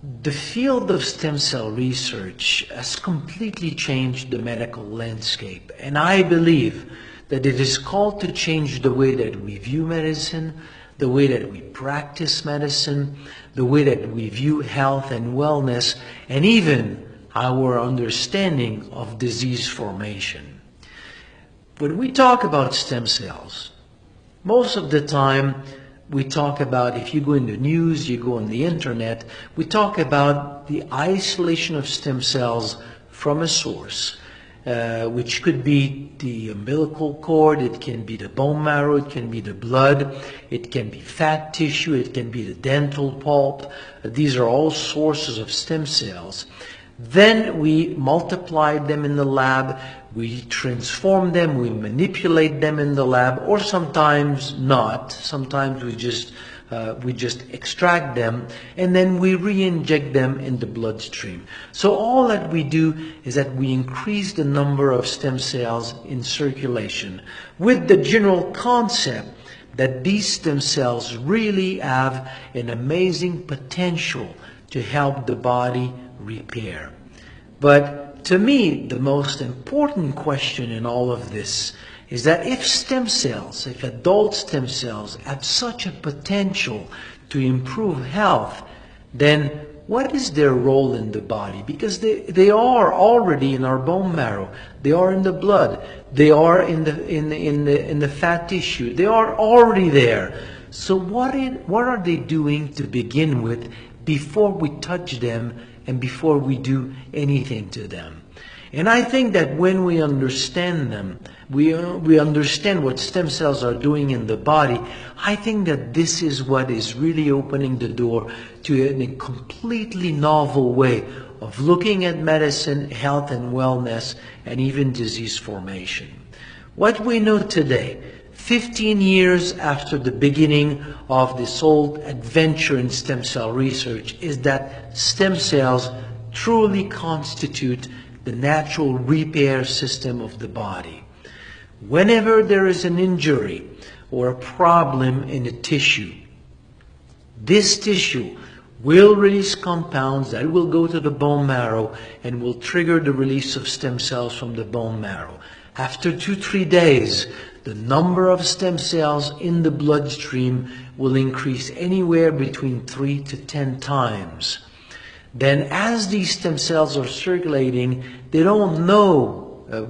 The field of stem cell research has completely changed the medical landscape, and I believe that it is called to change the way that we view medicine, the way that we practice medicine, the way that we view health and wellness, and even our understanding of disease formation. When we talk about stem cells, most of the time we talk about, if you go in the news, you go on the internet, we talk about the isolation of stem cells from a source, which could be the umbilical cord, it can be the bone marrow, it can be the blood, it can be fat tissue, it can be the dental pulp. These are all sources of stem cells. Then we multiply them in the lab, we transform them, we manipulate them in the lab, or sometimes not. Sometimes we just extract them, and then we re-inject them in the bloodstream. So all that we do is that we increase the number of stem cells in circulation with the general concept that these stem cells really have an amazing potential to help the body repair. But to me, the most important question in all of this is that if stem cells, if adult stem cells have such a potential to improve health, then what is their role in the body? Because they are already in our bone marrow, they are in the blood, they are in the fat tissue, they are already there. So what are they doing to begin with before we touch them and before we do anything to them? And I think that when we understand them, we understand what stem cells are doing in the body, I think that this is what is really opening the door to a completely novel way of looking at medicine, health and wellness, and even disease formation. What we know today, 15 years after the beginning of this whole adventure in stem cell research, is that stem cells truly constitute the natural repair system of the body. Whenever there is an injury or a problem in a tissue, this tissue will release compounds that will go to the bone marrow and will trigger the release of stem cells from the bone marrow. After 2-3 days, the number of stem cells in the bloodstream will increase anywhere between 3 to 10 times. Then as these stem cells are circulating, they don't know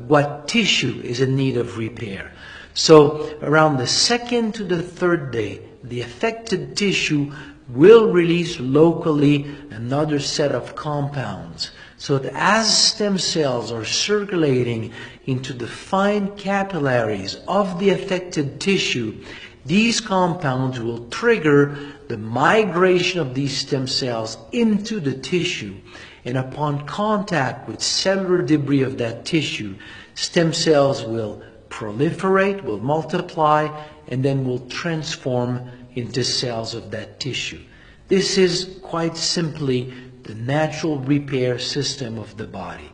what tissue is in need of repair. So around the second to the third day, the affected tissue will release locally another set of compounds. So that as stem cells are circulating into the fine capillaries of the affected tissue, these compounds will trigger the migration of these stem cells into the tissue. And upon contact with cellular debris of that tissue, stem cells will proliferate, will multiply, and then will transform into cells of that tissue. This is quite simply the natural repair system of the body.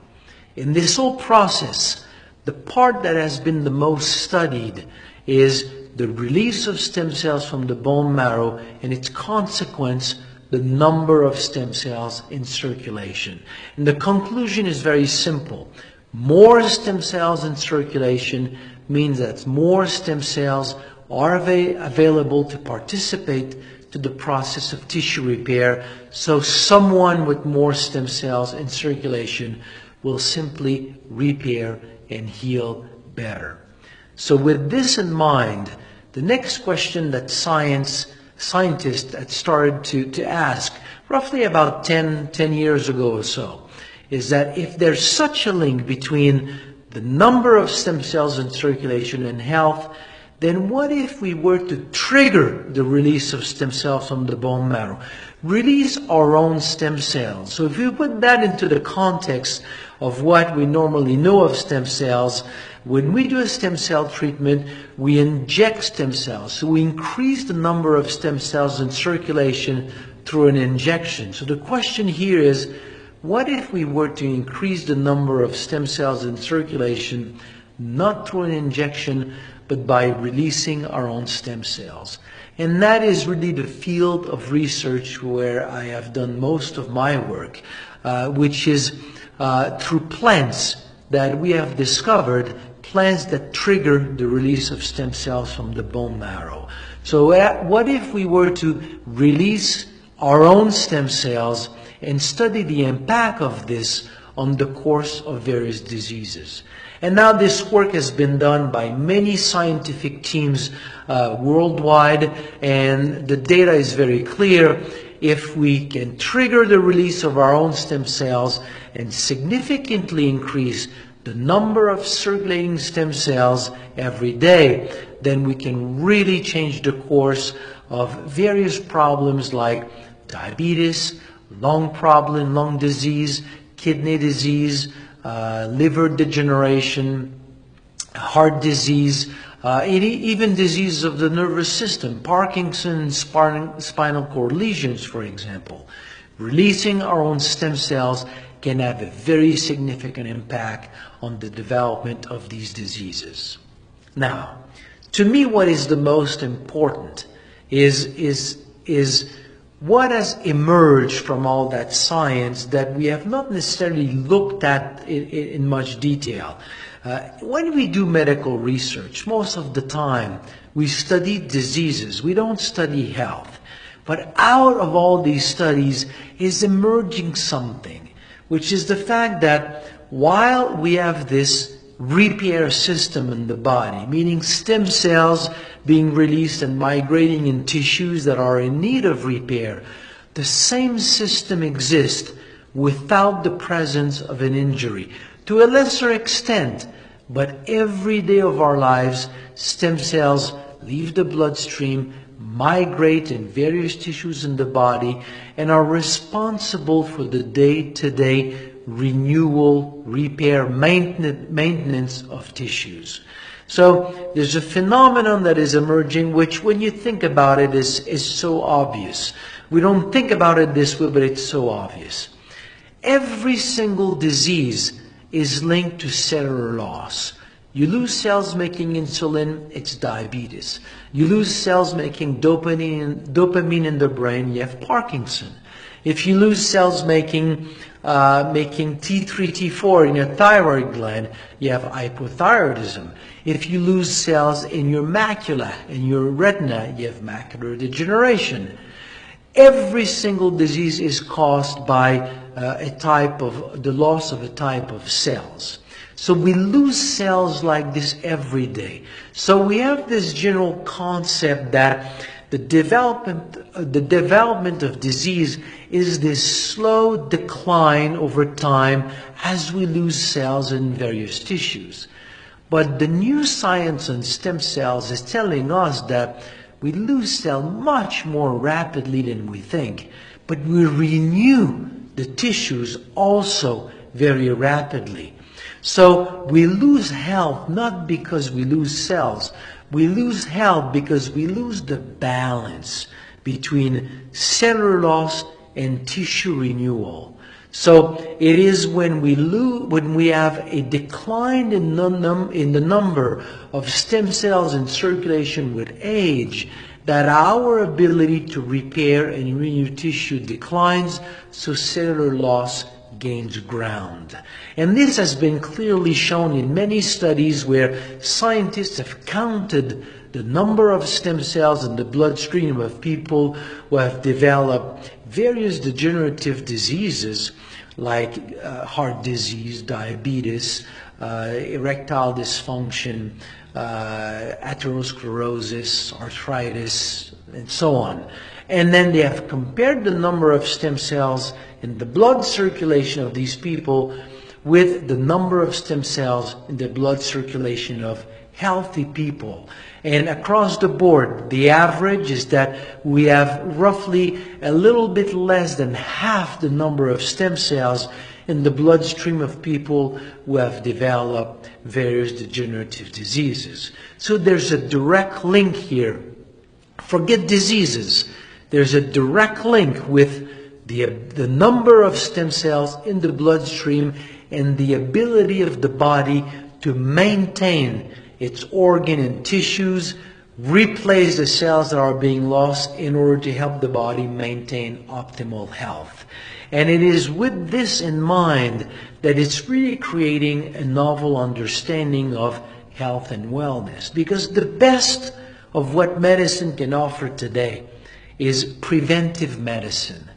In this whole process, the part that has been the most studied is the release of stem cells from the bone marrow and its consequence, the number of stem cells in circulation. And the conclusion is very simple. More stem cells in circulation means that more stem cells are available to participate to the process of tissue repair. So someone with more stem cells in circulation will simply repair and heal better. So with this in mind, the next question that scientists had started to ask roughly about 10 years ago or so is that if there's such a link between the number of stem cells in circulation and health, then what if we were to trigger the release of stem cells from the bone marrow? Release our own stem cells. So if you put that into the context of what we normally know of stem cells, when we do a stem cell treatment, we inject stem cells. So we increase the number of stem cells in circulation through an injection. So the question here is, what if we were to increase the number of stem cells in circulation not through an injection, but by releasing our own stem cells. And that is really the field of research where I have done most of my work, which is through plants that we have discovered, plants that trigger the release of stem cells from the bone marrow. So what if we were to release our own stem cells and study the impact of this on the course of various diseases? And now this work has been done by many scientific teams worldwide, and the data is very clear. If we can trigger the release of our own stem cells and significantly increase the number of circulating stem cells every day, then we can really change the course of various problems like diabetes, lung disease, kidney disease, liver degeneration, heart disease, even diseases of the nervous system, Parkinson's, spinal cord lesions, for example. Releasing our own stem cells can have a very significant impact on the development of these diseases. Now, to me, what is the most important is what has emerged from all that science that we have not necessarily looked at in much detail. When we do medical research, most of the time we study diseases, we don't study health. But out of all these studies is emerging something, which is the fact that while we have this repair system in the body, meaning stem cells being released and migrating in tissues that are in need of repair, the same system exists without the presence of an injury. To a lesser extent, but every day of our lives, stem cells leave the bloodstream, migrate in various tissues in the body, and are responsible for the day-to-day renewal, repair, maintenance of tissues. So there's a phenomenon that is emerging which, when you think about it, is so obvious. We don't think about it this way, but it's so obvious. Every single disease is linked to cellular loss. You lose cells making insulin, it's diabetes. You lose cells making dopamine in the brain, you have Parkinson. If you lose cells making T3, T4 in your thyroid gland, you have hypothyroidism. If you lose cells in your macula, in your retina, you have macular degeneration. Every single disease is caused by the loss of a type of cells. So we lose cells like this every day. So we have this general concept that the development of disease is this slow decline over time as we lose cells in various tissues. But the new science on stem cells is telling us that we lose cells much more rapidly than we think, but we renew the tissues also very rapidly. So we lose health not because we lose cells. We lose health because we lose the balance between cellular loss and tissue renewal. So it is when we have a decline in the number of stem cells in circulation with age that our ability to repair and renew tissue declines, so cellular loss gains ground. And this has been clearly shown in many studies where scientists have counted the number of stem cells in the bloodstream of people who have developed various degenerative diseases like heart disease, diabetes, erectile dysfunction, atherosclerosis, arthritis, and so on. And then they have compared the number of stem cells in the blood circulation of these people with the number of stem cells in the blood circulation of healthy people. And across the board, the average is that we have roughly a little bit less than half the number of stem cells in the bloodstream of people who have developed various degenerative diseases. So there's a direct link here. Forget diseases. There's a direct link with the number of stem cells in the bloodstream and the ability of the body to maintain its organ and tissues, replace the cells that are being lost in order to help the body maintain optimal health. And it is with this in mind that it's really creating a novel understanding of health and wellness. Because the best of what medicine can offer today is preventive medicine.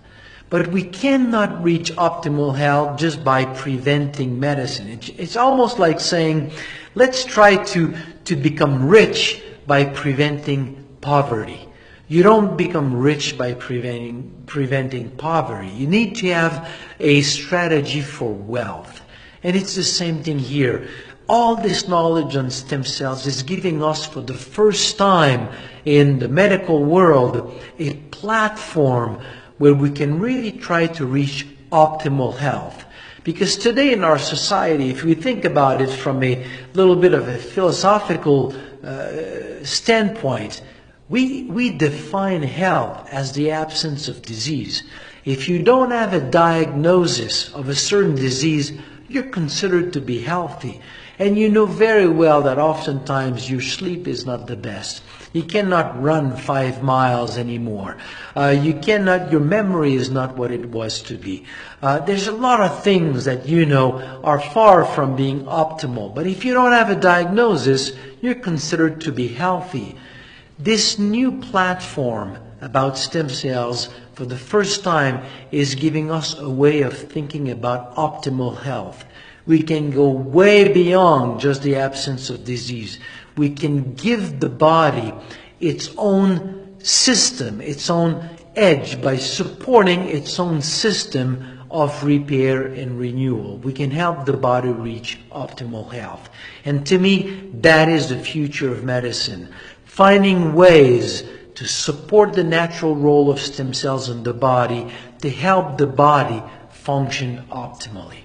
But we cannot reach optimal health just by preventing medicine. It's almost like saying, let's try to become rich by preventing poverty. You don't become rich by preventing poverty. You need to have a strategy for wealth. And it's the same thing here. All this knowledge on stem cells is giving us, for the first time in the medical world, a platform where we can really try to reach optimal health. Because today in our society, if we think about it from a little bit of a philosophical standpoint, we define health as the absence of disease. If you don't have a diagnosis of a certain disease, you're considered to be healthy. And you know very well that oftentimes your sleep is not the best. You cannot run 5 miles anymore. Your memory is not what it was to be. There's a lot of things that you know are far from being optimal. But if you don't have a diagnosis, you're considered to be healthy. This new platform about stem cells, for the first time, is giving us a way of thinking about optimal health. We can go way beyond just the absence of disease. We can give the body its own system, its own edge, by supporting its own system of repair and renewal. We can help the body reach optimal health. And to me, that is the future of medicine. Finding ways to support the natural role of stem cells in the body to help the body function optimally.